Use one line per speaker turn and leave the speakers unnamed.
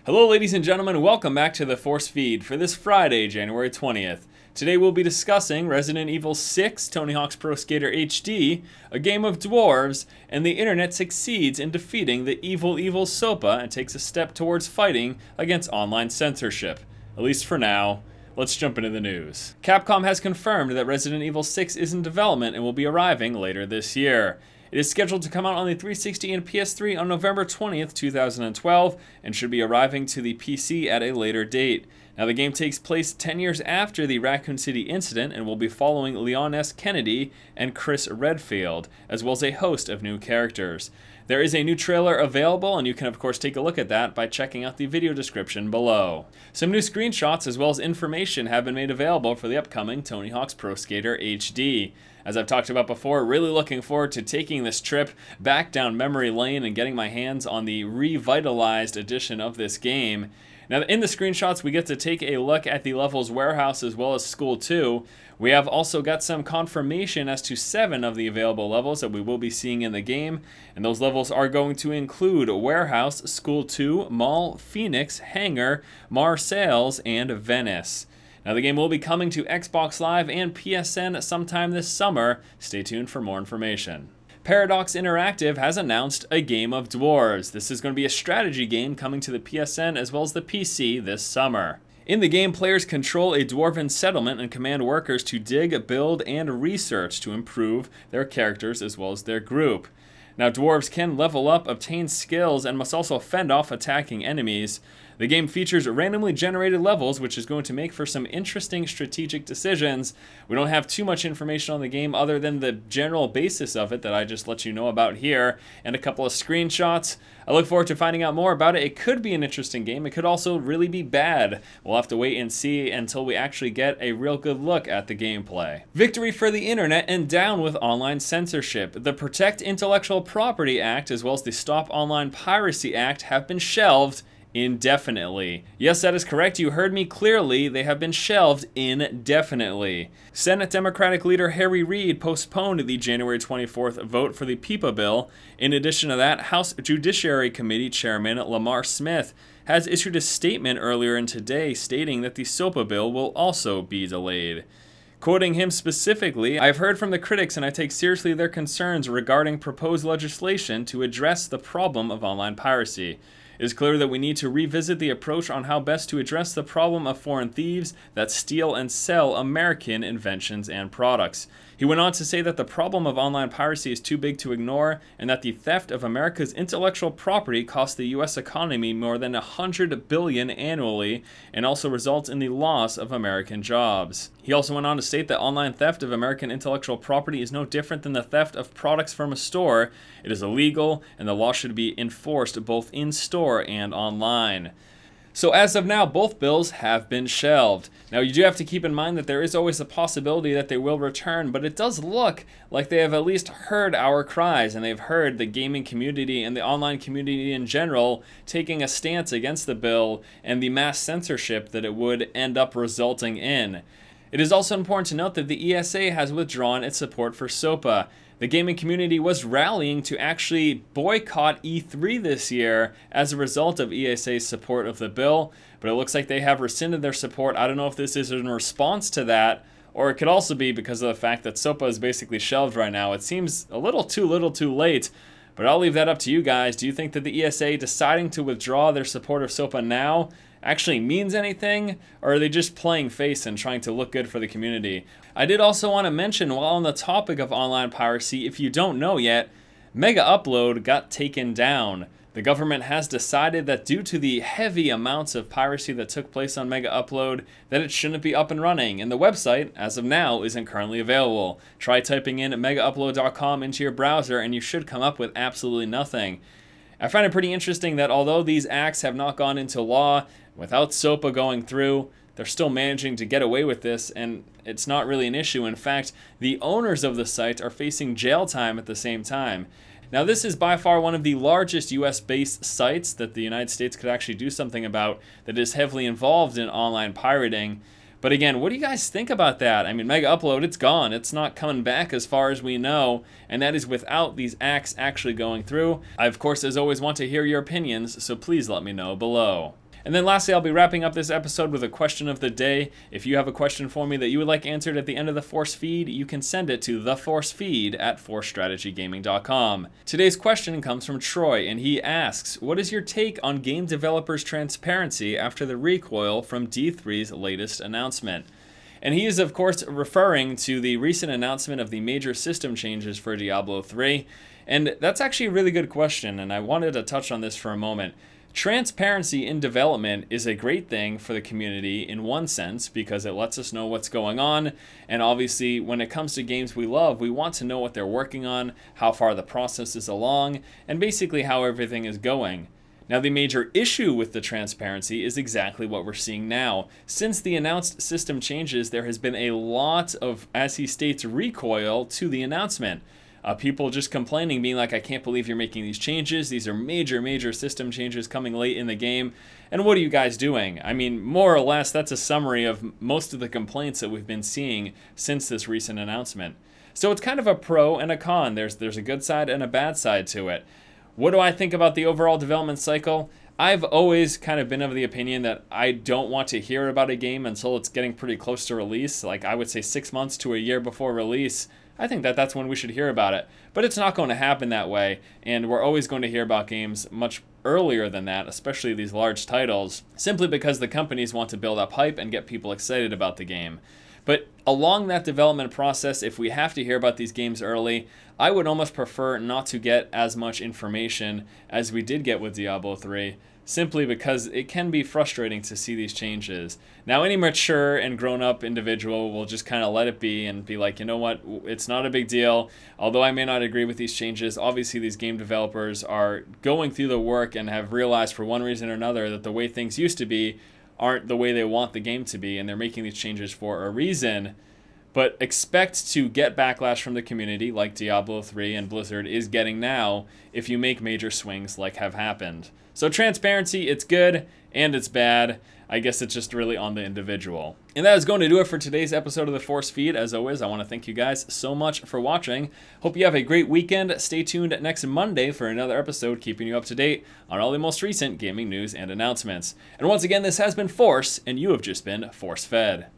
Hello ladies and gentlemen, welcome back to the Force Feed for this Friday, January 20th. Today we'll be discussing Resident Evil 6, Tony Hawk's Pro Skater HD, a Game of Dwarves, and the internet succeeds in defeating the evil SOPA and takes a step towards fighting against online censorship. At least for now. Let's jump into the news. Capcom has confirmed that Resident Evil 6 is in development and will be arriving later this year. It is scheduled to come out on the 360 and PS3 on November 20th, 2012, and should be arriving to the PC at a later date. Now, the game takes place 10 years after the Raccoon City incident and will be following Leon S. Kennedy and Chris Redfield, as well as a host of new characters. There is a new trailer available, and you can of course take a look at that by checking out the video description below. Some new screenshots as well as information have been made available for the upcoming Tony Hawk's Pro Skater HD. As I've talked about before, really looking forward to taking this trip back down memory lane and getting my hands on the revitalized edition of this game. Now, in the screenshots, we get to take a look at the levels Warehouse as well as School 2. We have also got some confirmation as to 7 of the available levels that we will be seeing in the game, and those levels are going to include Warehouse, School 2, Mall, Phoenix, Hangar, Marseilles, and Venice. Now, the game will be coming to Xbox Live and PSN sometime this summer. Stay tuned for more information. Paradox Interactive has announced a Game of Dwarves. This is going to be a strategy game coming to the PSN as well as the PC this summer. In the game, players control a dwarven settlement and command workers to dig, build, and research to improve their characters as well as their group. Now, dwarves can level up, obtain skills, and must also fend off attacking enemies. The game features randomly generated levels, which is going to make for some interesting strategic decisions. We don't have too much information on the game other than the general basis of it that I just let you know about here, and a couple of screenshots. I look forward to finding out more about it. It could be an interesting game. It could also really be bad. We'll have to wait and see until we actually get a real good look at the gameplay. Victory for the internet and down with online censorship. The Protect Intellectual Property Act as well as the Stop Online Piracy Act have been shelved indefinitely. Yes, that is correct. You heard me clearly. They have been shelved indefinitely. Senate Democratic leader Harry Reid postponed the January 24th vote for the PIPA bill. In addition to that, House Judiciary Committee Chairman Lamar Smith has issued a statement earlier in today stating that the SOPA bill will also be delayed. Quoting him specifically, "I've heard from the critics and I take seriously their concerns regarding proposed legislation to address the problem of online piracy. It is clear that we need to revisit the approach on how best to address the problem of foreign thieves that steal and sell American inventions and products." He went on to say that the problem of online piracy is too big to ignore and that the theft of America's intellectual property costs the U.S. economy more than $100 billion annually and also results in the loss of American jobs. He also went on to state that online theft of American intellectual property is no different than the theft of products from a store. It is illegal and the law should be enforced both in store and online. So as of now, both bills have been shelved. Now, you do have to keep in mind that there is always a possibility that they will return, but it does look like they have at least heard our cries, and they've heard the gaming community and the online community in general taking a stance against the bill and the mass censorship that it would end up resulting in. It is also important to note that the ESA has withdrawn its support for SOPA. The gaming community was rallying to actually boycott E3 this year as a result of ESA's support of the bill, but it looks like they have rescinded their support. I don't know if this is in response to that, or it could also be because of the fact that SOPA is basically shelved right now. It seems a little too late, but I'll leave that up to you guys. Do you think that the ESA deciding to withdraw their support of SOPA now actually means anything, or are they just playing face and trying to look good for the community? I did also want to mention, while on the topic of online piracy, if you don't know yet, Megaupload got taken down. The government has decided that due to the heavy amounts of piracy that took place on Megaupload, that it shouldn't be up and running, and the website, as of now, isn't currently available. Try typing in megaupload.com into your browser and you should come up with absolutely nothing. I find it pretty interesting that although these acts have not gone into law, without SOPA going through, they're still managing to get away with this, and it's not really an issue. In fact, the owners of the site are facing jail time at the same time. Now, this is by far one of the largest US-based sites that the United States could actually do something about that is heavily involved in online pirating. But again, what do you guys think about that? I mean, Megaupload, it's gone. It's not coming back as far as we know, and that is without these acts actually going through. I, of course, as always, want to hear your opinions, so please let me know below. And then lastly, I'll be wrapping up this episode with a question of the day. If you have a question for me that you would like answered at the end of the Force Feed, you can send it to theforcefeed@forcestrategygaming.com. Today's question comes from Troy, and he asks, what is your take on game developers' transparency after the recoil from D3's latest announcement? And he is, of course, referring to the recent announcement of the major system changes for Diablo 3. And that's actually a really good question, and I wanted to touch on this for a moment. Transparency in development is a great thing for the community in one sense because it lets us know what's going on, and obviously when it comes to games we love, we want to know what they're working on, how far the process is along, and basically how everything is going. Now, the major issue with the transparency is exactly what we're seeing now. Since the announced system changes, there has been a lot of, as he states, recoil to the announcement. People just complaining, being like, I can't believe you're making these changes. These are major system changes coming late in the game. And what are you guys doing? I mean, more or less, that's a summary of most of the complaints that we've been seeing since this recent announcement. So it's kind of a pro and a con. There's a good side and a bad side to it. What do I think about the overall development cycle? I've always kind of been of the opinion that I don't want to hear about a game until it's getting pretty close to release. Like I would say 6 months to a year before release. I think that that's when we should hear about it. But it's not going to happen that way, and we're always going to hear about games much earlier than that, especially these large titles, simply because the companies want to build up hype and get people excited about the game. But along that development process, if we have to hear about these games early, I would almost prefer not to get as much information as we did get with Diablo 3, simply because it can be frustrating to see these changes. Now, any mature and grown-up individual will just kind of let it be and be like, you know what, it's not a big deal. Although I may not agree with these changes, obviously these game developers are going through the work and have realized for one reason or another that the way things used to be aren't the way they want the game to be, and they're making these changes for a reason. But expect to get backlash from the community like Diablo 3 and Blizzard is getting now if you make major swings like have happened. So transparency, it's good and it's bad. I guess it's just really on the individual. And that is going to do it for today's episode of the Force Feed. As always, I want to thank you guys so much for watching. Hope you have a great weekend. Stay tuned next Monday for another episode keeping you up to date on all the most recent gaming news and announcements. And once again, this has been Force, and you have just been force-fed.